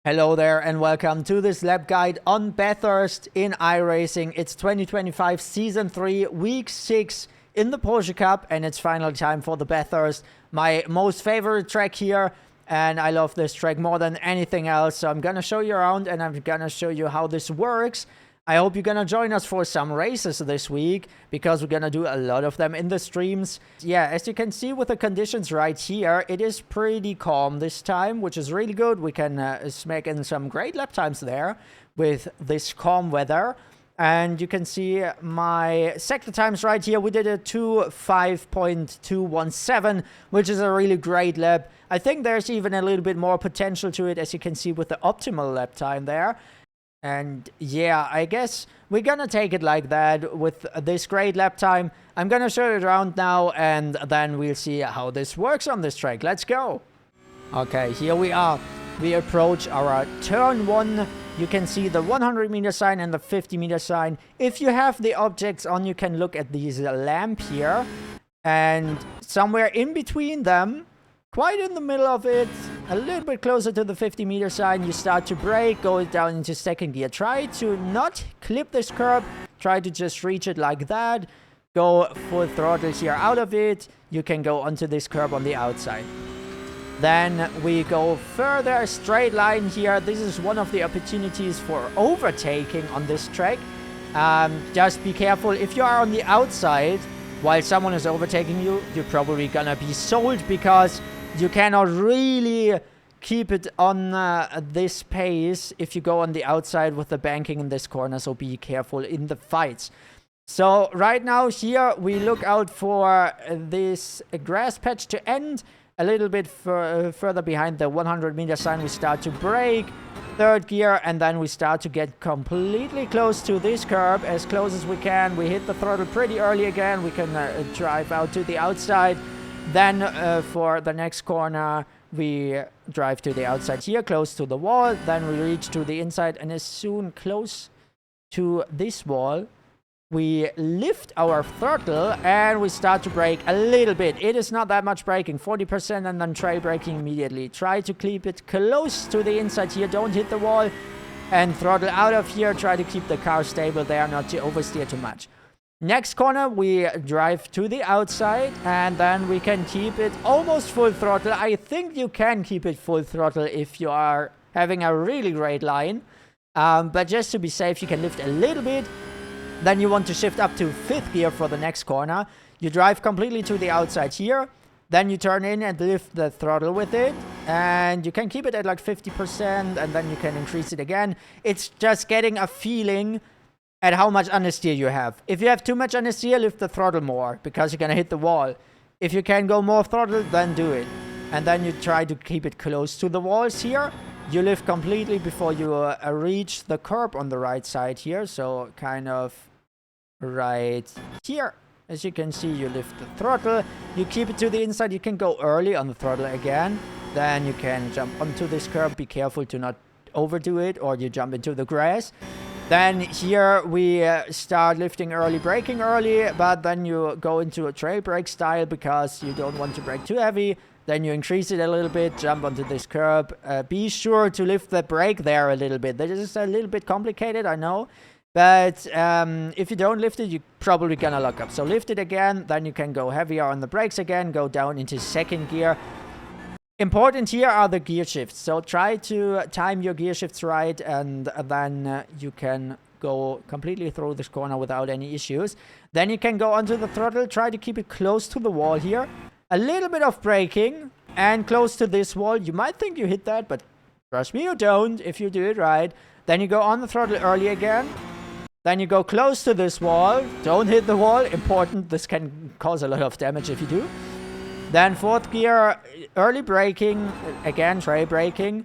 Hello there and welcome to this lap guide on Bathurst in iRacing. It's 2025 Season 3, Week 6 in the Porsche Cup, and it's finally time for the Bathurst, my most favorite track here. And I love this track more than anything else, so I'm gonna show you around and I'm gonna show you how this works. I hope you're gonna join us for some races this week, because we're gonna do a lot of them in the streams. Yeah, as you can see with the conditions right here, it is pretty calm this time, which is really good. We can smack in some great lap times there with this calm weather. And you can see my sector times right here. We did a 2:05.217, which is a really great lap. I think there's even a little bit more potential to it, as you can see with the optimal lap time there. And yeah, I guess we're gonna take it like that with this great lap time. I'm gonna show it around now and then we'll see how this works on this track. Let's go. Okay, here we are. We approach our turn 1. You can see the 100-meter sign and the 50-meter sign. If you have the objects on, you can look at these lamp here. And somewhere in between them, quite in the middle of it, a little bit closer to the 50-meter sign, you start to brake, go down into second gear. Try to not clip this curb. Try to just reach it like that. Go full throttle here out of it. You can go onto this curb on the outside. Then we go further, straight line here. This is one of the opportunities for overtaking on this track. Just be careful. If you are on the outside while someone is overtaking you, you're probably gonna be sold, because you cannot really keep it on this pace if you go on the outside with the banking in this corner, so be careful in the fights. So right now here we look out for this grass patch to end. A little bit further behind the 100-meter sign, we start to brake, third gear, and then we start to get completely close to this curb, as close as we can. We hit the throttle pretty early again. We can drive out to the outside. Then for the next corner, we drive to the outside here, close to the wall. Then we reach to the inside, and as soon close to this wall, we lift our throttle and we start to brake a little bit. It is not that much braking, 40%, and then trail braking immediately. Try to keep it close to the inside here. Don't hit the wall, and throttle out of here. Try to keep the car stable there, not to oversteer too much. Next corner, we drive to the outside, and then we can keep it almost full throttle. I think you can keep it full throttle if you are having a really great line. But just to be safe, you can lift a little bit. Then you want to shift up to 5th gear for the next corner. You drive completely to the outside here. Then you turn in and lift the throttle with it. And you can keep it at like 50%, and then you can increase it again. It's just getting a feeling at how much understeer you have. If you have too much understeer, lift the throttle more, because you're gonna hit the wall. If you can go more throttle, then do it. And then you try to keep it close to the walls here. You lift completely before you reach the curb on the right side here. So kind of right here. As you can see, you lift the throttle. You keep it to the inside. You can go early on the throttle again. Then you can jump onto this curb. Be careful to not overdo it, or you jump into the grass. Then here we start lifting early, braking early, but then you go into a trail brake style because you don't want to brake too heavy. Then you increase it a little bit, jump onto this curb. Be sure to lift the brake there a little bit. This is a little bit complicated, I know. But if you don't lift it, you're probably gonna lock up. So lift it again, then you can go heavier on the brakes again, go down into second gear. Important here are the gear shifts. So try to time your gear shifts right, and then you can go completely through this corner without any issues. Then you can go onto the throttle, try to keep it close to the wall here. A little bit of braking and close to this wall. You might think you hit that, but trust me, you don't if you do it right. Then you go on the throttle early again. Then you go close to this wall. Don't hit the wall. Important. This can cause a lot of damage if you do. Then 4th gear, early braking. Again, trail braking.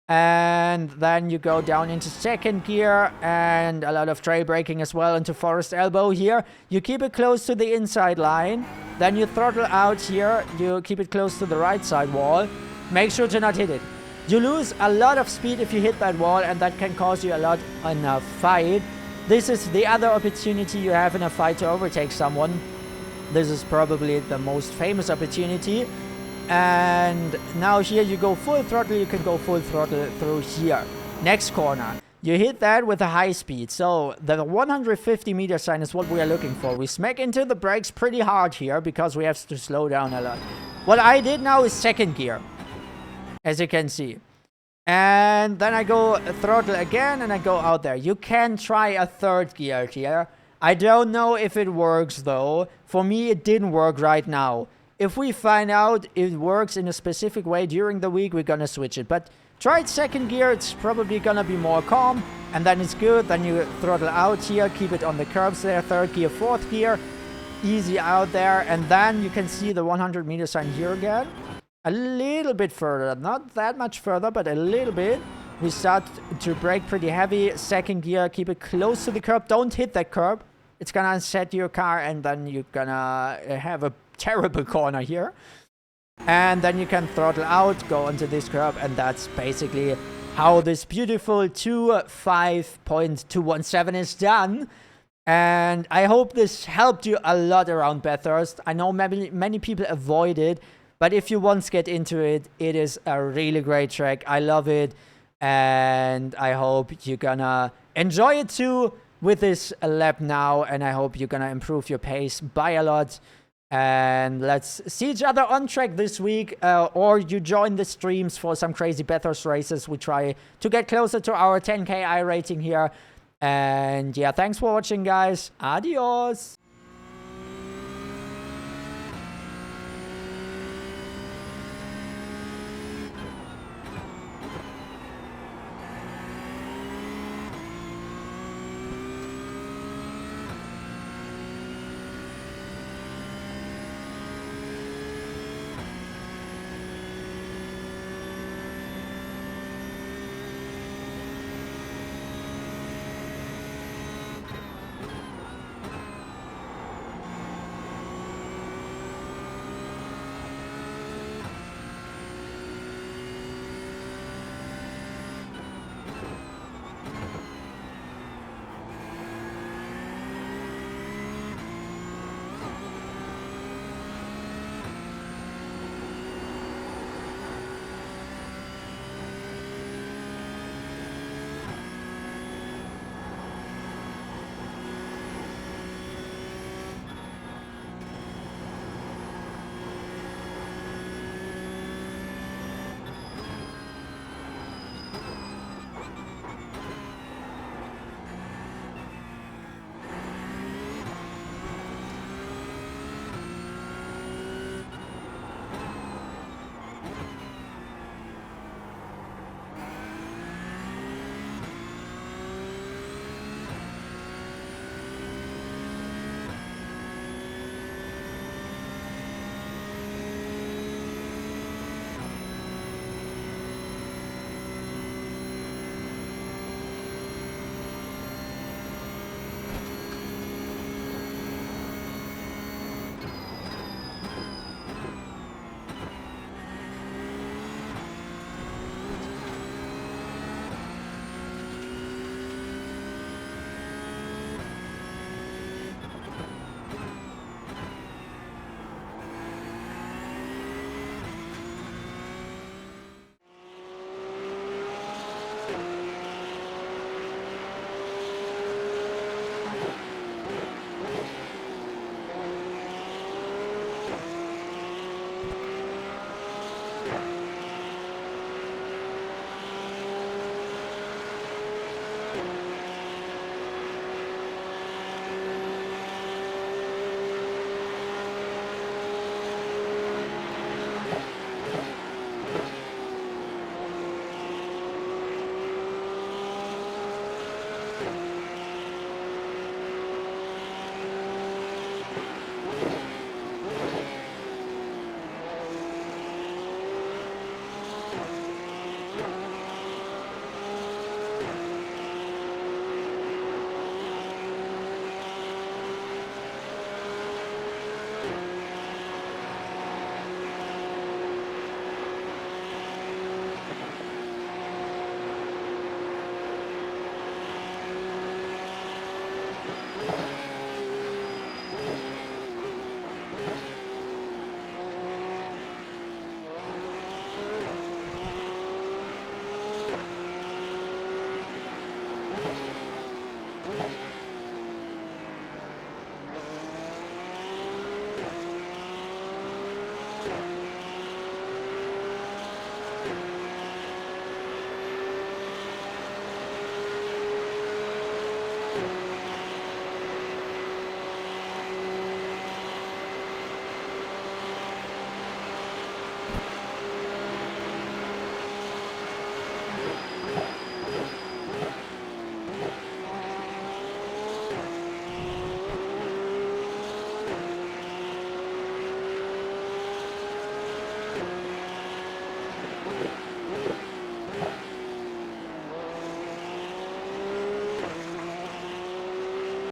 And then you go down into 2nd gear. And a lot of trail braking as well into forest elbow here. You keep it close to the inside line. Then you throttle out here. You keep it close to the right side wall. Make sure to not hit it. You lose a lot of speed if you hit that wall, and that can cause you a lot in a fight. This is the other opportunity you have in a fight to overtake someone. This is probably the most famous opportunity. And now here you go full throttle, you can go full throttle through here. Next corner. You hit that with a high speed. So the 150 meter sign is what we are looking for. We smack into the brakes pretty hard here because we have to slow down a lot. What I did now is second gear, as you can see. And then I go throttle again and I go out there. You can try a third gear here. I don't know if it works though. For me, it didn't work right now. If we find out it works in a specific way during the week, we're gonna switch it. But try it second gear, it's probably gonna be more calm. And then it's good, then you throttle out here, keep it on the curbs there. Third gear, fourth gear, easy out there. And then you can see the 100 meter sign here again. A little bit further, not that much further, but a little bit. We start to brake pretty heavy. Second gear, keep it close to the curb. Don't hit that curb. It's gonna unset your car and then you're gonna have a terrible corner here. And then you can throttle out, go onto this curb, and that's basically how this beautiful 2.5.217 is done. And I hope this helped you a lot around Bathurst. I know many people avoid it, but if you once get into it, it is a really great track. I love it, and I hope you're gonna enjoy it too with this lap now, and I hope you're gonna improve your pace by a lot. And let's see each other on track this week, or you join the streams for some crazy Bathurst races. We try to get closer to our 10K iRating here. And yeah, thanks for watching, guys. Adios.